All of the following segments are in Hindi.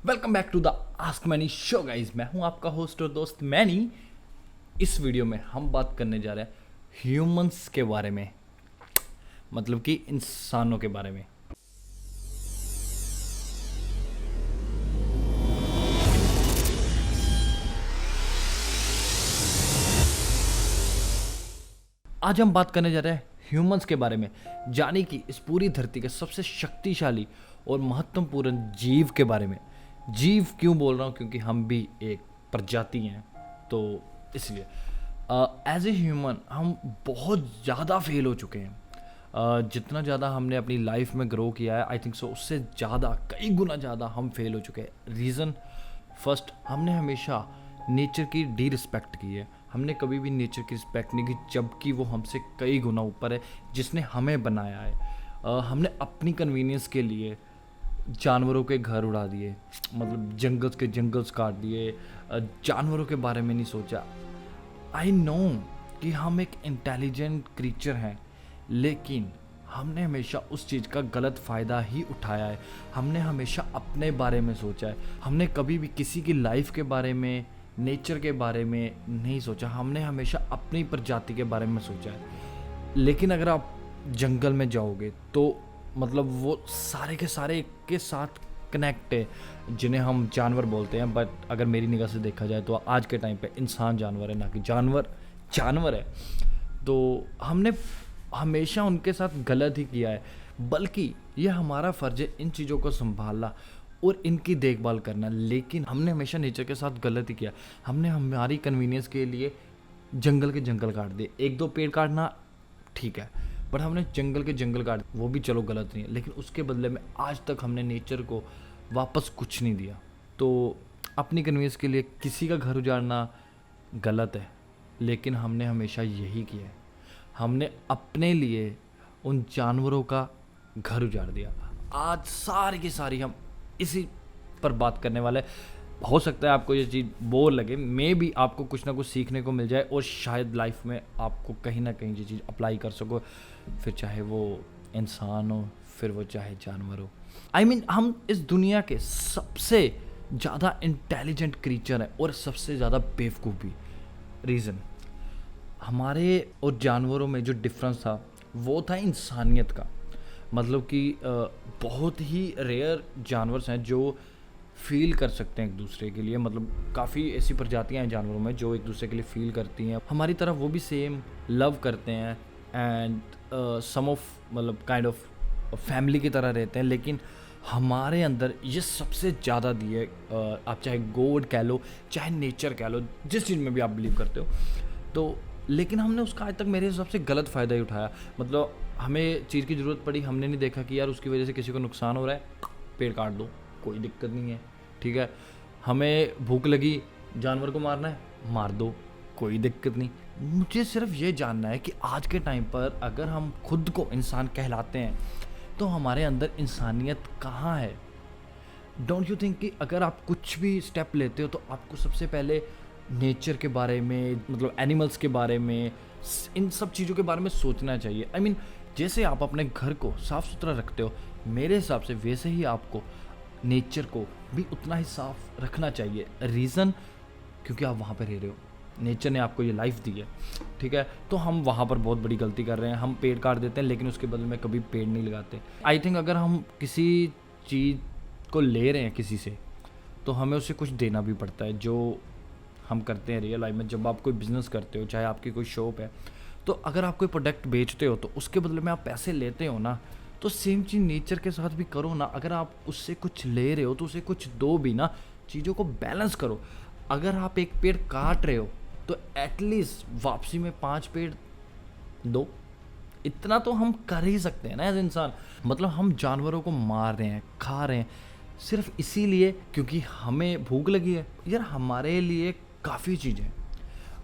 Welcome back to the ask many show guys. मैं हूं आपका होस्ट और दोस्त मैनी। इस वीडियो में हम बात करने जा रहे हैं ह्यूमंस के बारे में, मतलब कि इंसानों के बारे में। आज हम बात करने जा रहे हैं ह्यूमंस के बारे में, यानी कि इस पूरी धरती के सबसे शक्तिशाली और महत्वपूर्ण जीव के बारे में। जीव क्यों बोल रहा हूँ? क्योंकि हम भी एक प्रजाति हैं, तो इसलिए एज ए ह्यूमन हम बहुत ज़्यादा फेल हो चुके हैं। जितना ज़्यादा हमने अपनी लाइफ में ग्रो किया है, आई थिंक सो उससे ज़्यादा, कई गुना ज़्यादा हम फेल हो चुके हैं। रीज़न फर्स्ट, हमने हमेशा नेचर की डी रिस्पेक्ट की है। हमने कभी भी नेचर की रिस्पेक्ट नहीं की, जबकि वो हमसे कई गुना ऊपर है, जिसने हमें बनाया है। हमने अपनी कन्वीनियंस के लिए जानवरों के घर उड़ा दिए, मतलब जंगल्स के जंगल्स काट दिए, जानवरों के बारे में नहीं सोचा। आई नो कि हम एक इंटेलिजेंट क्रीचर हैं, लेकिन हमने हमेशा उस चीज़ का गलत फ़ायदा ही उठाया है। हमने हमेशा अपने बारे में सोचा है। हमने कभी भी किसी की लाइफ के बारे में, नेचर के बारे में नहीं सोचा। हमने हमेशा अपनी प्रजाति के बारे में सोचा है। लेकिन अगर आप जंगल में जाओगे तो मतलब वो सारे के सारे एक के साथ कनेक्ट है, जिन्हें हम जानवर बोलते हैं। बट अगर मेरी निगाह से देखा जाए तो आज के टाइम पे इंसान जानवर है, ना कि जानवर जानवर है। तो हमने हमेशा उनके साथ गलत ही किया है, बल्कि ये हमारा फ़र्ज़ है इन चीज़ों को संभालना और इनकी देखभाल करना। लेकिन हमने हमेशा नेचर के साथ गलत ही किया। हमने हमारी कन्वीनियंस के लिए जंगल के जंगल काट दिए। एक दो पेड़ काटना ठीक है, बट हमने जंगल के जंगल काट, वो भी चलो गलत नहीं है, लेकिन उसके बदले में आज तक हमने नेचर को वापस कुछ नहीं दिया। तो अपनी कन्वीनियंस के लिए किसी का घर उजाड़ना गलत है, लेकिन हमने हमेशा यही किया है। हमने अपने लिए उन जानवरों का घर उजाड़ दिया। आज सारी की सारी हम इसी पर बात करने वाले हैं। हो सकता है आपको ये चीज़ बोर लगे, मे भी आपको कुछ ना कुछ सीखने को मिल जाए और शायद लाइफ में आपको कहीं ना कहीं ये चीज़ अप्लाई कर सको, फिर चाहे वो इंसान हो, फिर वो चाहे जानवर हो। आई मीन हम इस दुनिया के सबसे ज़्यादा इंटेलिजेंट क्रीचर हैं और सबसे ज़्यादा बेवकूफ़ भी। रीज़न, हमारे और जानवरों में जो डिफरेंस था वो था इंसानियत का। मतलब कि बहुत ही रेयर जानवर हैं जो फील कर सकते हैं एक दूसरे के लिए। मतलब काफ़ी ऐसी प्रजातियां हैं जानवरों में जो एक दूसरे के लिए फील करती हैं। हमारी तरह वो भी सेम लव करते हैं एंड सम ऑफ मतलब काइंड ऑफ फैमिली की तरह रहते हैं। लेकिन हमारे अंदर ये सबसे ज़्यादा दिए, आप चाहे गॉड कह लो, चाहे नेचर कह लो, जिस चीज़ में भी आप बिलीव करते हो। तो लेकिन हमने उसका आज तक मेरे हिसाब से गलत फ़ायदा ही उठाया। मतलब हमें चीज़ की ज़रूरत पड़ी, हमने नहीं देखा कि यार उसकी वजह से किसी को नुकसान हो रहा है, पेड़ काट दो, कोई दिक्कत नहीं है, ठीक है। हमें भूख लगी, जानवर को मारना है, मार दो, कोई दिक्कत नहीं। मुझे सिर्फ ये जानना है कि आज के टाइम पर अगर हम खुद को इंसान कहलाते हैं तो हमारे अंदर इंसानियत कहाँ है? डोंट यू थिंक कि अगर आप कुछ भी स्टेप लेते हो तो आपको सबसे पहले नेचर के बारे में, मतलब एनिमल्स के बारे में, इन सब चीज़ों के बारे में सोचना चाहिए। आई मीन जैसे आप अपने घर को साफ़ सुथरा रखते हो, मेरे हिसाब से वैसे ही आपको नेचर को भी उतना ही साफ रखना चाहिए। रीज़न, क्योंकि आप वहाँ पर रह रहे हो, नेचर ने आपको ये लाइफ दी है, ठीक है। तो हम वहाँ पर बहुत बड़ी गलती कर रहे हैं। हम पेड़ काट देते हैं लेकिन उसके बदले में कभी पेड़ नहीं लगाते। आई थिंक अगर हम किसी चीज़ को ले रहे हैं किसी से, तो हमें उसे कुछ देना भी पड़ता है, जो हम करते हैं रियल लाइफ में। जब आप कोई बिज़नेस करते हो, चाहे आपकी कोई शॉप है, तो अगर आप कोई प्रोडक्ट बेचते हो तो उसके बदले में आप पैसे लेते हो ना, तो सेम चीज़ नेचर के साथ भी करो ना। अगर आप उससे कुछ ले रहे हो तो उसे कुछ दो भी ना, चीज़ों को बैलेंस करो। अगर आप एक पेड़ काट रहे हो तो एटलीस्ट वापसी में 5 पेड़ दो। इतना तो हम कर ही सकते हैं ना एज इंसान। मतलब हम जानवरों को मार रहे हैं, खा रहे हैं, सिर्फ इसीलिए क्योंकि हमें भूख लगी है। यार हमारे लिए काफ़ी चीज़ें,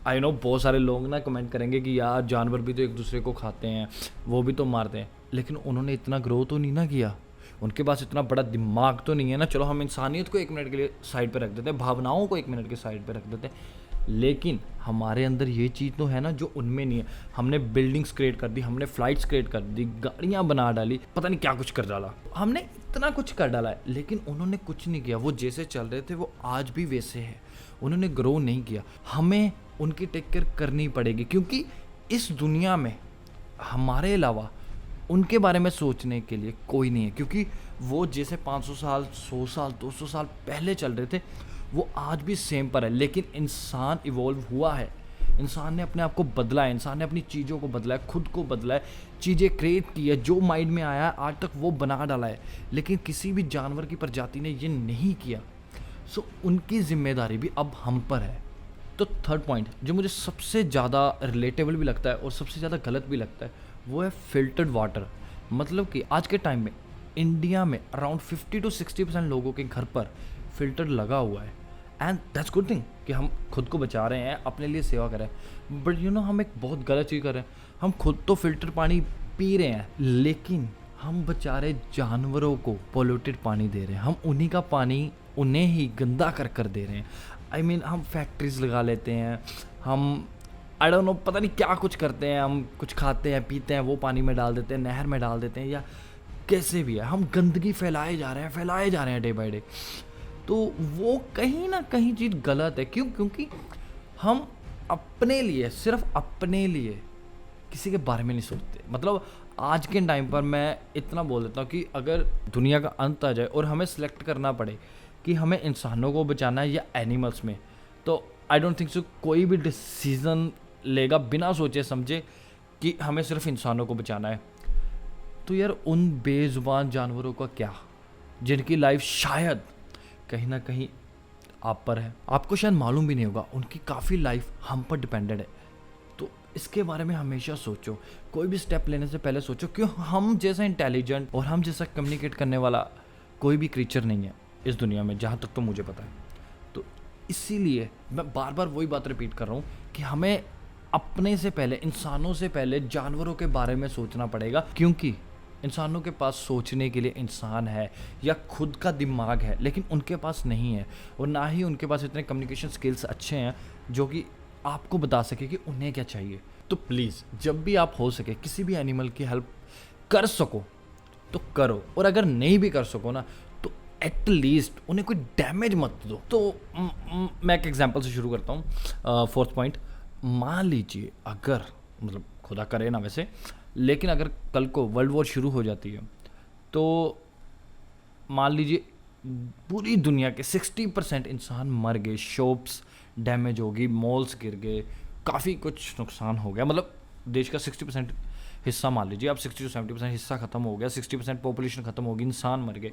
आई नो बहुत सारे लोग ना कमेंट करेंगे कि यार जानवर भी तो एक दूसरे को खाते हैं, वो भी तो मारते हैं, लेकिन उन्होंने इतना ग्रो तो नहीं ना किया, उनके पास इतना बड़ा दिमाग तो नहीं है ना। चलो हम इंसानियत को 1 मिनट के लिए साइड पे रख देते हैं, भावनाओं को 1 मिनट के साइड पे रख देते हैं, लेकिन हमारे अंदर ये चीज़ तो है ना जो उनमें नहीं है। हमने बिल्डिंग्स क्रिएट कर दी, हमने फ्लाइट्स क्रिएट कर दी, गाड़ियाँ बना डाली, पता नहीं क्या कुछ कर डाला। हमने कितना कुछ कर डाला है, लेकिन उन्होंने कुछ नहीं किया। वो जैसे चल रहे थे वो आज भी वैसे है, उन्होंने ग्रो नहीं किया। हमें उनकी टेक केयर करनी पड़ेगी, क्योंकि इस दुनिया में हमारे अलावा उनके बारे में सोचने के लिए कोई नहीं है। क्योंकि वो जैसे 500 साल 100 साल 200 साल पहले चल रहे थे वो आज भी सेम पर है। लेकिन इंसान इवॉल्व हुआ है, इंसान ने अपने आप को बदला है, इंसान ने अपनी चीज़ों को बदला है, खुद को बदला है, चीज़ें क्रिएट की है, जो माइंड में आया है आज तक वो बना डाला है। लेकिन किसी भी जानवर की प्रजाति ने ये नहीं किया। सो उनकी जिम्मेदारी भी अब हम पर है। तो थर्ड पॉइंट जो मुझे सबसे ज़्यादा रिलेटेबल भी लगता है और सबसे ज़्यादा गलत भी लगता है वो है फिल्टर्ड वाटर। मतलब कि आज के टाइम में इंडिया में अराउंड 50 to 60% लोगों के घर पर फिल्टर लगा हुआ है। एंड दैट्स गुड थिंग कि हम खुद को बचा रहे हैं, अपने लिए सेवा कर रहे हैं। बट हम एक बहुत गलत चीज़ कर रहे हैं। हम खुद तो फिल्टर पानी पी रहे हैं, लेकिन हम बेचारे जानवरों को पोल्यूटेड पानी दे रहे हैं। हम उन्हीं का पानी उन्हें ही गंदा कर दे रहे हैं। आई मीन हम फैक्ट्रीज लगा लेते हैं, हम आई डोंट नो पता नहीं क्या कुछ करते हैं, हम कुछ खाते हैं पीते हैं वो पानी में डाल देते हैं, नहर में डाल देते हैं, या कैसे भी है हम गंदगी फैलाए जा रहे हैं डे बाय डे। तो वो कहीं ना कहीं चीज़ गलत है। क्यों? क्योंकि हम अपने लिए, सिर्फ अपने लिए किसी के बारे में नहीं सोचते। मतलब आज के टाइम पर मैं इतना बोल देता हूँ कि अगर दुनिया का अंत आ जाए और हमें सिलेक्ट करना पड़े कि हमें इंसानों को बचाना है या एनिमल्स में, तो आई डोंट थिंक सो कोई भी डिसीज़न लेगा बिना सोचे समझे कि हमें सिर्फ इंसानों को बचाना है। तो यार उन बेजुबान जानवरों का क्या, जिनकी लाइफ शायद कहीं ना कहीं आप पर है, आपको शायद मालूम भी नहीं होगा, उनकी काफ़ी लाइफ हम पर डिपेंडेड है। तो इसके बारे में हमेशा सोचो, कोई भी स्टेप लेने से पहले सोचो, क्यों हम जैसा इंटेलिजेंट और हम जैसा कम्युनिकेट करने वाला कोई भी क्रीचर नहीं है इस दुनिया में, जहाँ तक तो मुझे पता है। तो इसीलिए मैं बार बार वही बात रिपीट कर रहा हूँ कि हमें अपने से पहले, इंसानों से पहले जानवरों के बारे में सोचना पड़ेगा। क्योंकि इंसानों के पास सोचने के लिए इंसान है या खुद का दिमाग है, लेकिन उनके पास नहीं है, और ना ही उनके पास इतने कम्युनिकेशन स्किल्स अच्छे हैं जो कि आपको बता सके कि उन्हें क्या चाहिए। तो प्लीज़ जब भी आप हो सके किसी भी एनिमल की हेल्प कर सको तो करो, और अगर नहीं भी कर सको ना तो एटलीस्ट उन्हें कोई डैमेज मत दो। तो मैं एक एग्जांपल से शुरू करता हूँ। फोर्थ पॉइंट, मान लीजिए अगर, मतलब खुदा करे ना वैसे, लेकिन अगर कल को वर्ल्ड वॉर शुरू हो जाती है तो मान लीजिए पूरी दुनिया के 60% इंसान मर गए, शॉप्स डैमेज होगी, मॉल्स गिर गए, काफ़ी कुछ नुकसान हो गया। मतलब देश का 60% हिस्सा, मान लीजिए आप 60 to 70% हिस्सा ख़त्म हो गया, 60% पॉपुलेशन ख़त्म होगी, इंसान मर गए।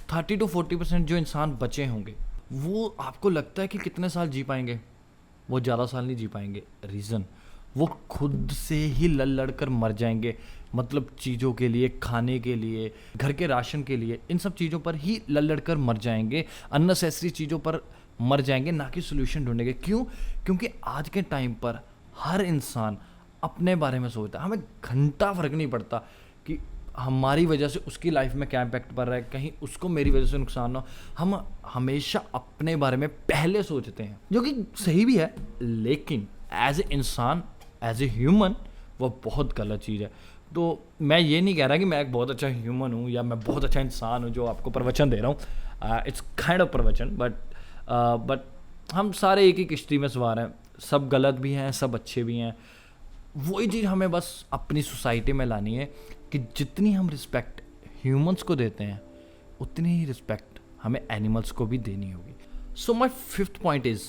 30 to 40% जो इंसान बचे होंगे वो आपको लगता है कि कितने साल जी पाएंगे? वो ज़्यादा साल नहीं जी पाएंगे। रीज़न, वो खुद से ही लड़ कर मर जाएंगे। मतलब चीज़ों के लिए, खाने के लिए, घर के राशन के लिए, इन सब चीज़ों पर ही लड़ कर मर जाएंगे, अननेसेसरी चीज़ों पर मर जाएंगे, ना कि सोल्यूशन ढूंढेंगे। क्यों? क्योंकि आज के टाइम पर हर इंसान अपने बारे में सोचता है। हमें घंटा फर्क नहीं पड़ता कि हमारी वजह से उसकी लाइफ में क्या इम्पैक्ट पड़ रहा है, कहीं उसको मेरी वजह से नुकसान ना हो। हम हमेशा अपने बारे में पहले सोचते हैं, जो कि सही भी है, लेकिन एज ए इंसान, एज ए ह्यूमन, वो बहुत गलत चीज़ है। तो मैं ये नहीं कह रहा कि मैं एक बहुत अच्छा ह्यूमन हूँ या मैं बहुत अच्छा इंसान हूँ जो आपको प्रवचन दे रहा हूँ। इट्स काइंड ऑफ प्रवचन, बट हम सारे एक ही किश्ती में सवार हैं, सब गलत भी हैं, सब अच्छे भी हैं। वही चीज़ हमें बस अपनी सोसाइटी में लानी है कि जितनी हम रिस्पेक्ट ह्यूमंस को देते हैं उतनी ही रिस्पेक्ट हमें एनिमल्स को भी देनी होगी। सो माई फिफ्थ पॉइंट इज़,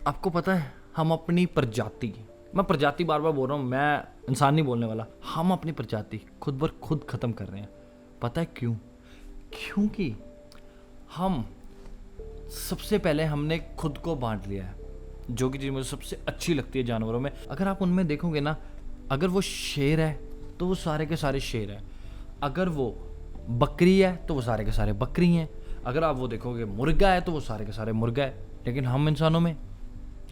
आपको पता है हम अपनी प्रजाति, मैं प्रजाति बार बार बोल रहा हूँ, मैं इंसान नहीं बोलने वाला, हम अपनी प्रजाति खुद बर खुद ख़त्म कर रहे हैं। पता है क्यों? क्योंकि हम सबसे पहले हमने खुद को बांट लिया है, जो कि चीज़ मुझे सबसे अच्छी लगती है जानवरों में। अगर आप उनमें देखोगे ना, अगर वो शेर है तो वो सारे के सारे शेर हैं, अगर वो बकरी है तो वो सारे के सारे बकरी हैं, अगर आप वो देखोगे मुर्गा है तो वो सारे के सारे मुर्गा है। लेकिन हम इंसानों में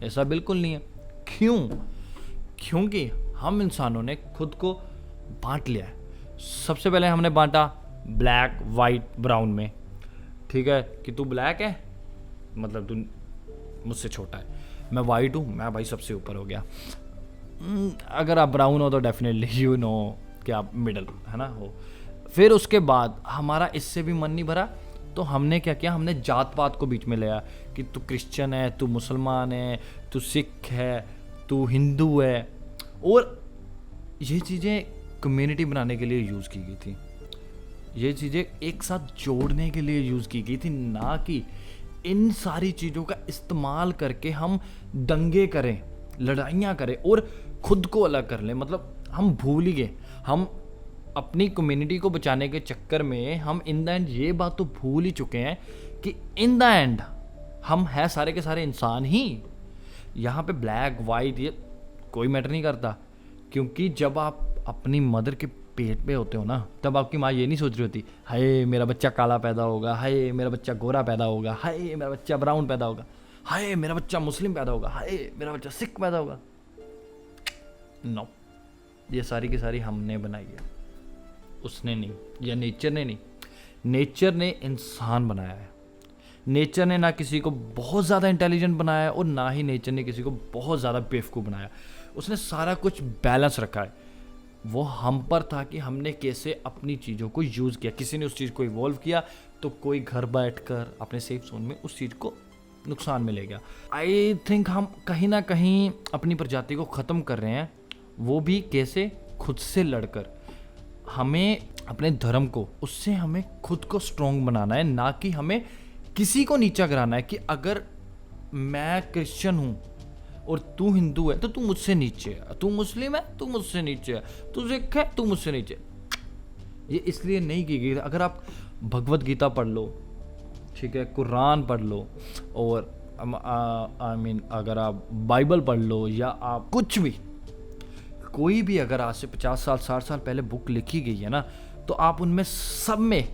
ऐसा बिल्कुल नहीं है। क्यों? क्योंकि हम इंसानों ने खुद को बांट लिया है। सबसे पहले हमने बांटा ब्लैक, वाइट, ब्राउन में। ठीक है कि तू ब्लैक है मतलब तू मुझसे छोटा है, मैं वाइट हूँ, मैं भाई सबसे ऊपर हो गया। अगर आप ब्राउन हो तो डेफिनेटली यू नो कि आप मिडल है ना हो। फिर उसके बाद हमारा इससे भी मन नहीं भरा, तो हमने क्या किया, हमने जात पात को बीच में ले आया कि तू क्रिश्चियन है, तू मुसलमान है, तू सिख है, तू हिंदू है। और ये चीज़ें कम्युनिटी बनाने के लिए यूज़ की गई थी, ये चीज़ें एक साथ जोड़ने के लिए यूज़ की गई थी, ना कि इन सारी चीज़ों का इस्तेमाल करके हम दंगे करें, लड़ाइयाँ करें और खुद को अलग कर लें। मतलब हम भूल ही गए, हम अपनी कम्युनिटी को बचाने के चक्कर में हम इन द एंड ये बात तो भूल ही चुके हैं कि इन द एंड हम हैं सारे के सारे इंसान ही। यहाँ पे ब्लैक वाइट ये कोई मैटर नहीं करता, क्योंकि जब आप अपनी मदर के पेट पे होते हो ना, तब आपकी माँ ये नहीं सोच रही होती हाय मेरा बच्चा काला पैदा होगा, हाय मेरा बच्चा गोरा पैदा होगा, हाय मेरा बच्चा ब्राउन पैदा होगा, हाय मेरा बच्चा मुस्लिम पैदा होगा, हाय मेरा बच्चा सिख पैदा होगा। नो, ये सारी की सारी हमने बनाई है, उसने नहीं, या नेचर ने नहीं। नेचर ने इंसान बनाया है। नेचर ने ना किसी को बहुत ज़्यादा इंटेलिजेंट बनाया है और ना ही नेचर ने किसी को बहुत ज़्यादा बेवकूफ़ बनाया। उसने सारा कुछ बैलेंस रखा है। वो हम पर था कि हमने कैसे अपनी चीज़ों को यूज़ किया। किसी ने उस चीज़ को इवॉल्व किया तो कोई घर बैठकर अपने सेफ जोन में उस चीज़ को नुकसान में ले गया। आई थिंक हम कहीं ना कहीं अपनी प्रजाति को ख़त्म कर रहे हैं, वो भी कैसे, खुद से लड़कर। हमें अपने धर्म को, उससे हमें खुद को स्ट्रॉन्ग बनाना है, ना कि हमें किसी को नीचा कराना है कि अगर मैं क्रिश्चियन हूँ और तू हिंदू है तो तू मुझसे नीचे है, तू मुस्लिम है तू मुझसे नीचे है, तू सिख है तू मुझसे नीचे। ये इसलिए नहीं की गई। अगर आप भगवत गीता पढ़ लो, ठीक है, कुरान पढ़ लो, और आई मीन अगर आप बाइबल पढ़ लो, या आप कुछ भी, कोई भी अगर आज से 50 साल 60 साल पहले बुक लिखी गई है ना, तो आप उनमें सब में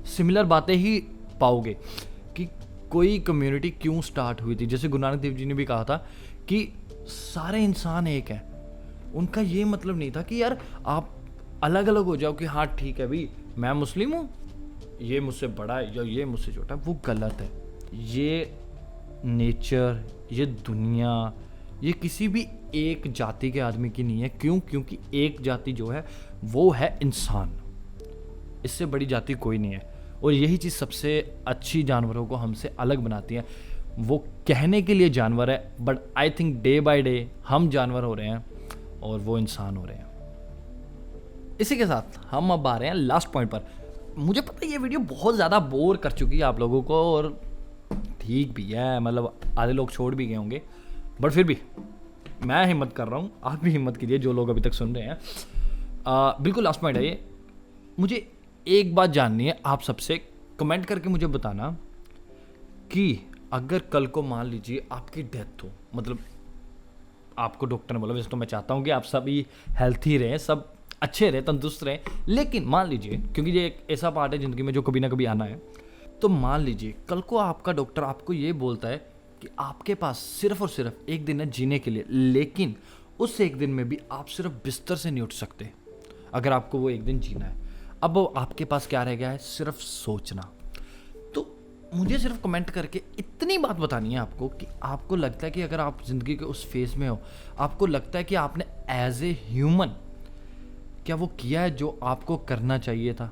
सिमिलर बातें ही पाओगे कि कोई कम्युनिटी क्यों स्टार्ट हुई थी। जैसे गुरु नानक देव जी ने भी कहा था कि सारे इंसान एक हैं। उनका ये मतलब नहीं था कि यार आप अलग अलग हो जाओ कि हाँ ठीक है भाई मैं मुस्लिम हूँ, ये मुझसे बड़ा है या ये मुझसे छोटा है। वो गलत है। ये नेचर, ये दुनिया, ये किसी भी एक जाति के आदमी की नहीं है। क्यों? क्योंकि एक जाति जो है वो है इंसान, इससे बड़ी जाति कोई नहीं है। और यही चीज़ सबसे अच्छी जानवरों को हमसे अलग बनाती है। वो कहने के लिए जानवर है, but I think day by day हम जानवर हो रहे हैं और वो इंसान हो रहे हैं। इसी के साथ हम अब आ रहे हैं लास्ट पॉइंट पर। मुझे पता है ये वीडियो बहुत ज़्यादा बोर कर चुकी है आप लोगों को, और ठीक भी है, मतलब आधे लोग छोड़ भी गए होंगे, बट फिर भी मैं हिम्मत कर रहा हूँ, आप भी हिम्मत कीजिए जो लोग अभी तक सुन रहे हैं। बिल्कुल लास्ट पॉइंट है ये। मुझे एक बात जाननी है आप सबसे, कमेंट करके मुझे बताना कि अगर कल को मान लीजिए आपकी डेथ हो, मतलब आपको डॉक्टर ने बोला, वैसे तो मैं चाहता हूँ कि आप सभी हेल्थी रहें, सब अच्छे रहें, तंदुरुस्त रहें, लेकिन मान लीजिए, क्योंकि ये एक ऐसा पार्ट है ज़िंदगी में जो कभी ना कभी आना है, तो मान लीजिए कल को आपका डॉक्टर आपको ये बोलता है कि आपके पास सिर्फ और सिर्फ एक दिन है जीने के लिए, लेकिन उस एक दिन में भी आप सिर्फ बिस्तर से नहीं उठ सकते अगर आपको वो एक दिन जीना है। अब आपके पास क्या रह गया है? सिर्फ सोचना। तो मुझे सिर्फ कमेंट करके इतनी बात बतानी है आपको कि आपको लगता है कि अगर आप ज़िंदगी के उस फेज़ में हो, आपको लगता है कि आपने एज ए ह्यूमन क्या वो किया है जो आपको करना चाहिए था?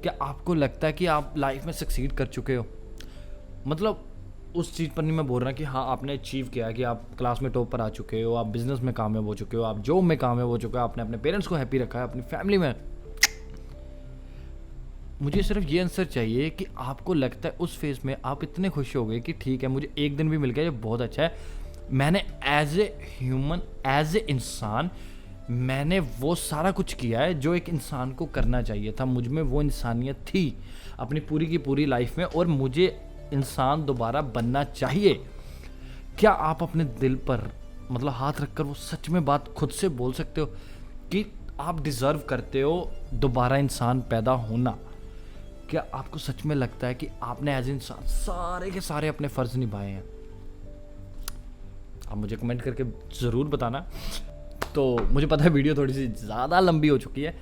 क्या आपको लगता है कि आप लाइफ में सक्सीड कर चुके हो? मतलब उस चीज़ पर नहीं मैं बोल रहा कि हाँ आपने अचीव किया है, कि आप क्लास में टॉप पर आ चुके हो, आप बिजनेस में कामयाब हो चुके हो, आप जॉब में कामयाब हो चुके हो, आपने अपने पेरेंट्स को हैप्पी रखा है, अपनी फैमिली में। मुझे सिर्फ ये आंसर चाहिए कि आपको लगता है उस फेज़ में आप इतने खुश हो गए कि ठीक है मुझे एक दिन भी मिल गया, ये बहुत अच्छा है, मैंने as a human, as a इंसान, मैंने वो सारा कुछ किया है जो एक इंसान को करना चाहिए था, मुझ में वो इंसानियत थी अपनी पूरी की पूरी लाइफ में, और मुझे इंसान दोबारा बनना चाहिए। क्या आप अपने दिल पर मतलब हाथ रखकर वो सच में बात खुद से बोल सकते हो कि आप डिज़र्व करते हो दोबारा इंसान पैदा होना? क्या आपको सच में लगता है कि आपने एज इंसान सारे के सारे अपने फ़र्ज़ निभाए हैं? आप मुझे कमेंट करके ज़रूर बताना। तो मुझे पता है वीडियो थोड़ी सी ज़्यादा लंबी हो चुकी है,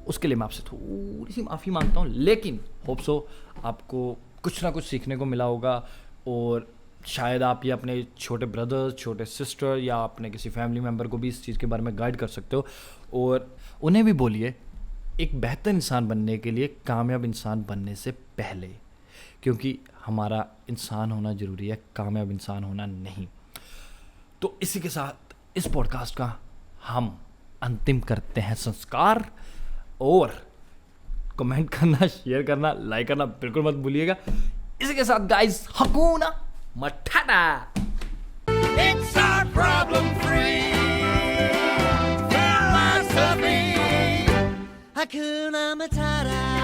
उसके लिए मैं आपसे थोड़ी सी माफ़ी मांगता हूँ, लेकिन होप सो आपको कुछ ना कुछ सीखने को मिला होगा, और शायद आप ये अपने छोटे ब्रदर, छोटे सिस्टर या अपने किसी फैमिली मेम्बर को भी इस चीज़ के बारे में गाइड कर सकते हो, और उन्हें भी बोलिए एक बेहतर इंसान बनने के लिए कामयाब इंसान बनने से पहले, क्योंकि हमारा इंसान होना ज़रूरी है, कामयाब इंसान होना नहीं। तो इसी के साथ इस पॉडकास्ट का हम अंतिम करते हैं संस्कार। और कमेंट करना, शेयर करना, लाइक करना बिल्कुल मत भूलिएगा। इसी के साथ guys, हकूना मठाटा। It's our problem-free philosophy. Hakuna Matata.